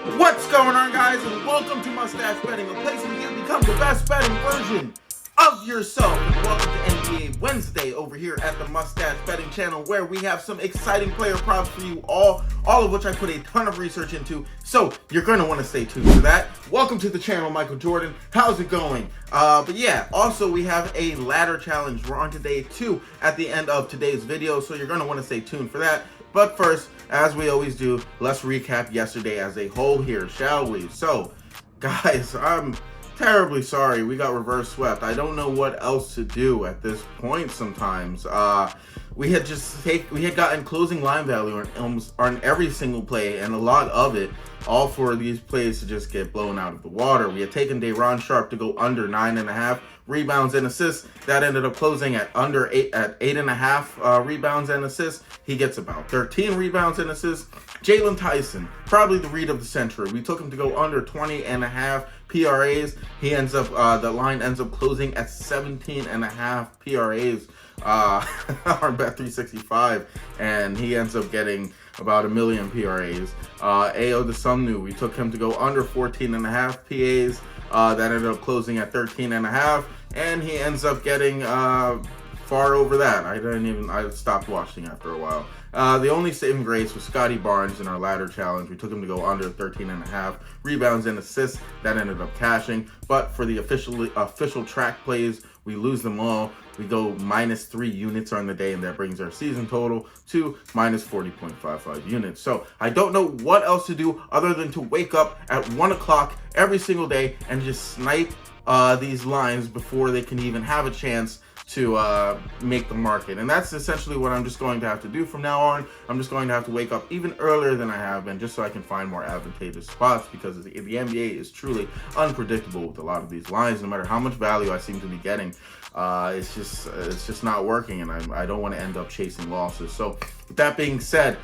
What's going on, guys, and welcome to Mustache Betting, a place where you become the best betting version of yourself. And welcome to NBA Wednesday over here at the Mustache Betting channel, where we have some exciting player props for you all of which I put a ton of research into, so you're going to want to stay tuned for that. Welcome to the channel, Michael Jordan. How's it going? But yeah, also we have a ladder challenge. We're on to day 2 at the end of today's video, so you're going to want to stay tuned for that. But first, as we always do, let's recap yesterday as a whole here, shall we? So, guys, I'm terribly sorry we got reverse swept. I don't know what else to do at this point sometimes. We had gotten closing line value on every single play, and a lot of it, all for these plays to just get blown out of the water. We had taken Day'Ron Sharpe to go under 9.5 rebounds and assists. That ended up closing at under 8.5 rebounds and assists. He gets about 13 rebounds and assists. Jalen Tyson, probably the read of the century. We took him to go under 20.5 PRAs. He ends up, the line ends up closing at 17.5 PRAs on Bet365, and he ends up getting about 1 million PRAs. Ayo Dosunmu, we took him to go under 14.5 PAs. That ended up closing at 13.5, and he ends up getting far over that. I stopped watching after a while. The only saving grace was Scotty Barnes in our ladder challenge. We took him to go under 13.5 rebounds and assists. That ended up cashing. But for the official track plays, we lose them all. We go -3 units on the day, and that brings our season total to -40.55 units. So I don't know what else to do other than to wake up at 1 o'clock every single day and just snipe these lines before they can even have a chance to make the market. And that's essentially what I'm just going to have to do from now on. I'm just going to have to wake up even earlier than I have been, just so I can find more advantageous spots, because the NBA is truly unpredictable with a lot of these lines. No matter how much value I seem to be getting, it's just not working, and I don't want to end up chasing losses. So with that being said,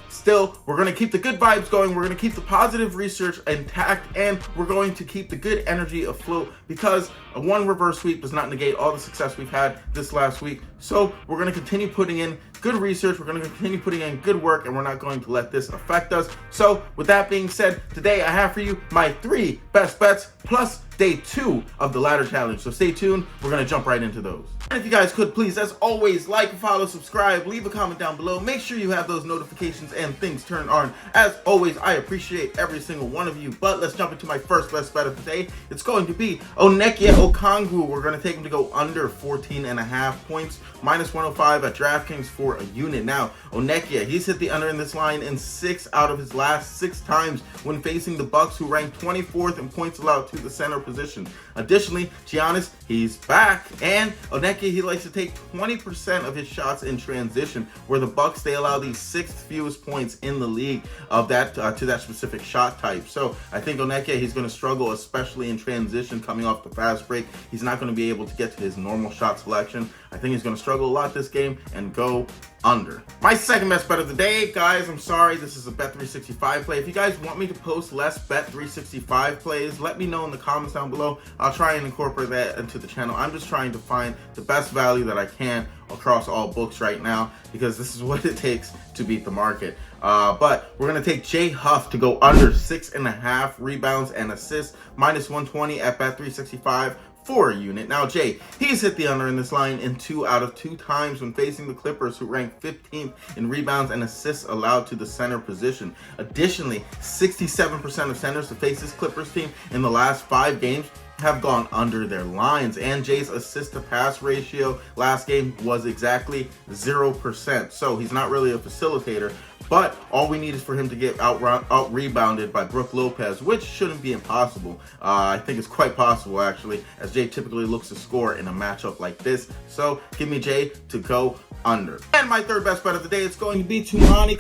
still, we're going to keep the good vibes going. We're going to keep the positive research intact, and we're going to keep the good energy afloat, because one reverse sweep does not negate all the success we've had this last week. So we're going to continue putting in good research. We're going to continue putting in good work, and we're not going to let this affect us. So with that being said, today I have for you my 3 best bets plus day 2 of the ladder challenge. So stay tuned. We're going to jump right into those. And if you guys could, please, as always, like, follow, subscribe, leave a comment down below. Make sure you have those notifications and things turned on. As always, I appreciate every single one of you. But let's jump into my first best bet of the day. It's going to be onyeka. We're going to take him to go under 14.5 points, -105 at DraftKings for a unit. Now, onyeka, he's hit the under in this line in 6 out of his last 6 times when facing the Bucks, who rank 24th in points allowed to the center position. Additionally, Giannis, he's back, and onyeka, he likes to take 20% of his shots in transition, where the Bucks, they allow the 6th fewest points in the league of that to that specific shot type. So I think onyeka, he's going to struggle, especially in transition coming off the fast break. He's not going to be able to get to his normal shot selection. I think he's going to struggle a lot this game and go under. My second best bet of the day, guys, I'm sorry, this is a Bet365 play. If you guys want me to post less Bet365 plays, let me know in the comments down below. I'll try and incorporate that into the channel. I'm just trying to find the best value that I can across all books right now, because this is what it takes to beat the market. But we're going to take Jay Huff to go under 6.5 rebounds and assists, -120 at Bet365 for a unit. Now, Jay, he's hit the under in this line in 2 out of 2 times when facing the Clippers, who rank 15th in rebounds and assists allowed to the center position. Additionally, 67% of centers to face this Clippers team in the last 5 games have gone under their lines, and Jay's assist to pass ratio last game was exactly 0%. So he's not really a facilitator, but all we need is for him to get out rebounded by Brook Lopez, which shouldn't be impossible. I think it's quite possible, actually, as Jay typically looks to score in a matchup like this. So give me Jay to go under. And my third best bet of the day is going to be Toumani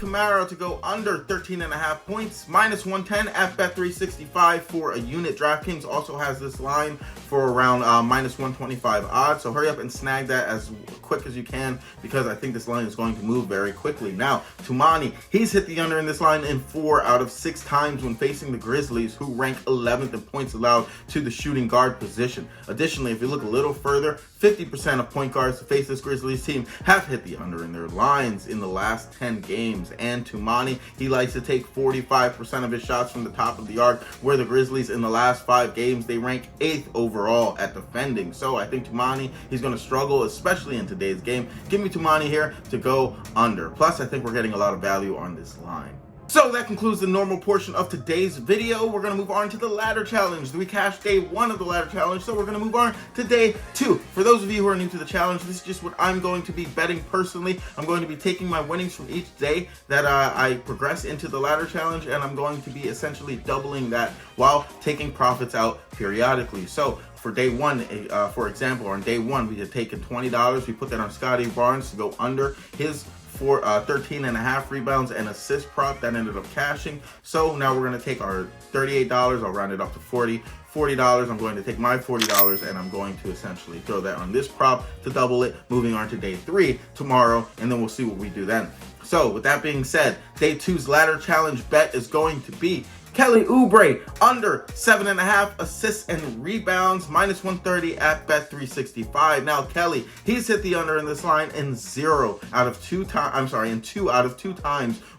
to go under 13.5 points, -110 at Bet365 for a unit. DraftKings also has this line for around -125 odds, so hurry up and snag that as quick as you can, because I think this line is going to move very quickly. Now, Toumani, He's hit the under in this line in 4 out of 6 times when facing the Grizzlies, who rank 11th in points allowed to the shooting guard position. Additionally, if you look a little further, 50% of point guards to face this Grizzlies team have hit the under in their lines in the last 10 games. And Toumani, he likes to take 45% of his shots from the top of the arc, where the Grizzlies in the last 5 games, they rank 8th overall at defending. So I think Toumani, he's going to struggle, especially in today's game. Give me Toumani here to go under. Plus, I think we're getting a lot of value on this line. So that concludes the normal portion of today's video. We're going to move on to the ladder challenge. We cashed day 1 of the ladder challenge, so we're going to move on to day 2. For those of you who are new to the challenge, this is just what I'm going to be betting personally. I'm going to be taking my winnings from each day that I progress into the ladder challenge, and I'm going to be essentially doubling that while taking profits out periodically. So for day 1, for example, on day 1, we had taken $20. We put that on Scotty Barnes to go under his 13.5 rebounds and assist prop that ended up cashing. So now we're going to take our $38. I'll round it up to $40. I'm going to take my $40 and I'm going to essentially throw that on this prop to double it, moving on to day 3 tomorrow, and then we'll see what we do then. So with that being said, day 2's ladder challenge bet is going to be Kelly Oubre under 7.5 assists and rebounds, minus 130 at Bet365. Now Kelly, he's hit the under in this line in 2 out of 2 times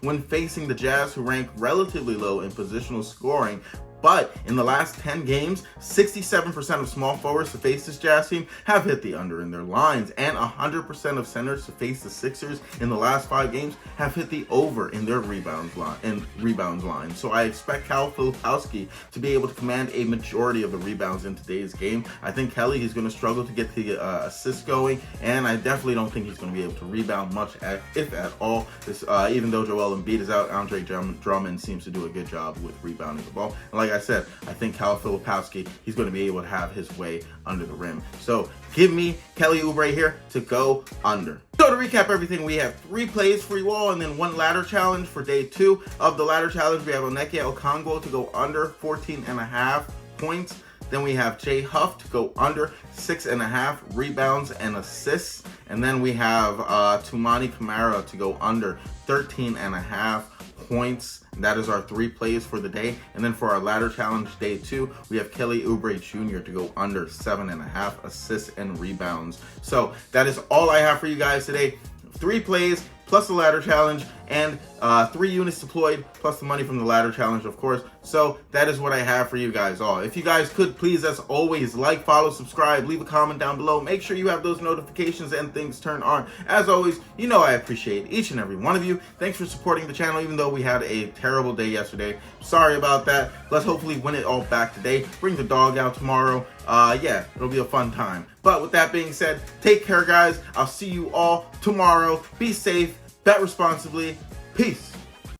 when facing the Jazz, who rank relatively low in positional scoring. But in the last 10 games, 67% of small forwards to face this Jazz team have hit the under in their lines, and 100% of centers to face the Sixers in the last 5 games have hit the over in their rebounds line. So I expect Cal Filipowski to be able to command a majority of the rebounds in today's game. I think Kelly, he's going to struggle to get the assists going, and I definitely don't think he's going to be able to rebound much, if at all. Even though Joel Embiid is out, Andre Drummond seems to do a good job with rebounding the ball. And like I said, I think Cal Filipowski, he's going to be able to have his way under the rim. So give me Kelly Oubre here to go under. So to recap everything, we have 3 plays for you all, and then 1 ladder challenge for day 2 of the ladder challenge. We have Onyeka Okongwu to go under 14.5 points. Then we have Jay Huff to go under 6.5 rebounds and assists. And then we have Toumani Camara to go under 13.5 points. That is our 3 plays for the day. And then for our ladder challenge day 2, we have Kelly Oubre Jr. to go under 7.5 assists and rebounds. So that is all I have for you guys today. 3 plays plus the ladder challenge, and 3 units deployed plus the money from the ladder challenge, of course. So that is what I have for you guys all. If you guys could please, as always, like, follow, subscribe, leave a comment down below. Make sure you have those notifications and things turned on. As always, you know I appreciate each and every one of you. Thanks for supporting the channel, even though we had a terrible day yesterday. Sorry about that. Let's hopefully win it all back today. Bring the dog out tomorrow. Yeah, it'll be a fun time. But with that being said, take care, guys. I'll see you all tomorrow. Be safe, bet responsibly. Peace.